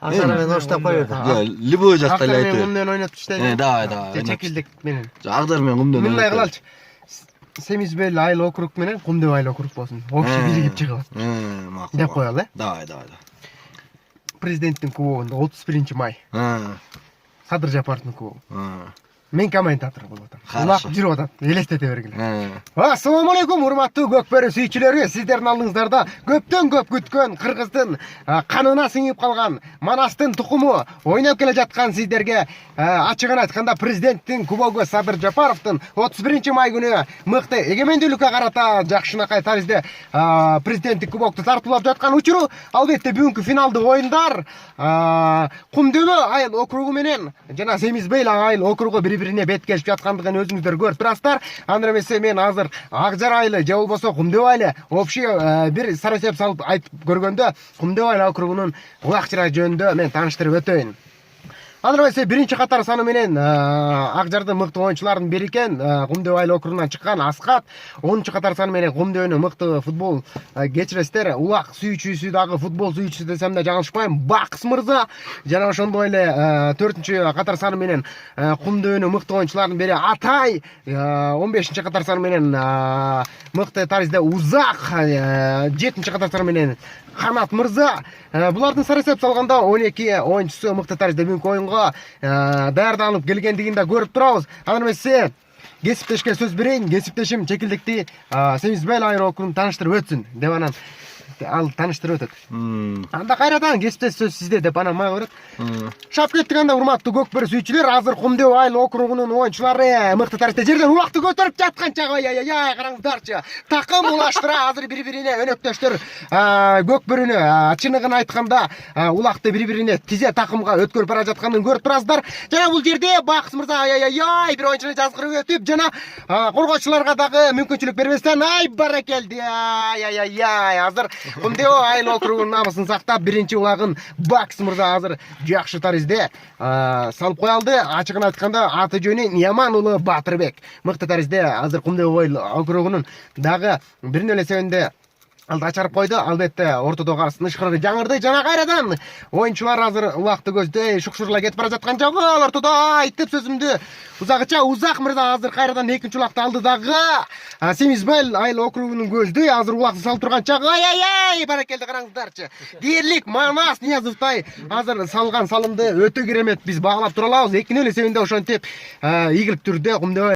Акшамен оштап коёбуз. Любой жакта эле Акшамен айтып. кумден ойнотуп иштейби? Да. Чекилдик менен. Акдар менен кумден. Мындай кылалычы. Семизбел айыл округ менен Кумдөө айыл округ болсун. Общий биригип чыгып. Макул. Деп коелу, э? Да. Президенттин кубогунда 31 май. Садыр Жапаровдун кубогу. Мен комментатор болуп атам. Улак жүрүп атат. Элестете бергиле. Ассаламу алейкум, урматтуу көкбөрү сүйүүчүлөрү. Сиздердин алдыңыздарда көптөн көп күткөн кыргыздын канына сиңип калган Манастын тукуму ойноп келе жаткан сиздерге ачыгын айтканда президенттин кубогу Садыр Жапаровдун 31 май күнү мыкты эгемендүүлүккө карата жакшынакай таризде президенттик кубокту тартуулап жаткан учуру. Албетте бүгүнкү финалдык оюндар Кумдөө айыл округу менен жана Семизбей айыл округу бири-бирине бет келип жаткандыгын өзүңүздөр көрүп турасыздар. Анда эмесе мен азыр Акжар айылы же болбосо Кумдөө айылы общий бир сарасеп салып айтып көргөндө Кумдөө айыл округунун улакчыра жөнүндө мен тааныштырып өтөйүн. Анда эмесе биринчи катар саны менен Акжардын мыкты оюнчуларынын бири экен, Кумдөө айыл округунан чыккан Аскат. 10-чу катар саны менен Кумдөөнүн мыкты футбол кечиресиздер, улак сүйүүчүсү дагы футбол сүйүүчүсү десем да жаңылышпайм, Бакс мырза. Жана ошондой эле 4-чү катар саны менен Кумдөөнүн мыкты оюнчуларынын бири Атай, 15-чи катар саны менен мыкты таризде Узак, 7-чи катар саны менен Канат мырза. Булардын сарасеп салганда 12 оюнчусу мыкты таризде бүгүнкү оюнга даярданып келгендигин да көрүп турабыз. Анда эмесе кесиптешке сөз берейин. Кесиптешим чекилдикти Семизбел айыл округун тааныштырып өтсүн деп анан ал тааныштырып өтөт. Анда кайрадан кесиптеш сөз сизде деп анан мага берет. Шап кеттик анда урматтуу көкбөрү сүйүүчүлөр. Азыр Кумдөө айыл округунун оюнчулары мыкты таризде жерден улакты көтөрүп жатканча ай караңыздарчы. Такым улаштыра азыр бири-бирине өнөктөштөр көкбөрүнү чыныгын айтканда улакты бири-бирине тизе такымга өткөрүп бара жатканын көрүп турасыздар. Жана бул жерде Бакс мырза бир оюнчуну жазгырып өтүп жана коргоочуларга дагы мүмкүнчүлүк бербестен баракелди. Азыр Кумдөө айыл округунун намысын сактап биринчи улагын Бакс мырза азыр жакшы таризде салып кое алды. Ачыгын айтканда аты жөнү Яман уулу Батырбек. Мыкты таризде азыр Кумдөө айыл округунун дагы бирин эле себенде алды ачарып койду. Албетте ортодогу ышкыры жаңырды жана кайрадан оюнчулар азыр улакты көздөй шукшурлай кетип бара жаткан жагы. Ал ортодо айтып сөзүмдү узагыча Узак мырза азыр кайрадан экинчи улакты алды дагы. Семизбел айыл округунун көздөй азыр улакты салып турган чагы. Баракелди караңыздарчы. Дээрлик Манас Ниязовтай азыр салган салымды өтө керемет биз багалап тура алабыз. Экинчи эле себенде ошентип ийгиликтүү түрдө Кумдөө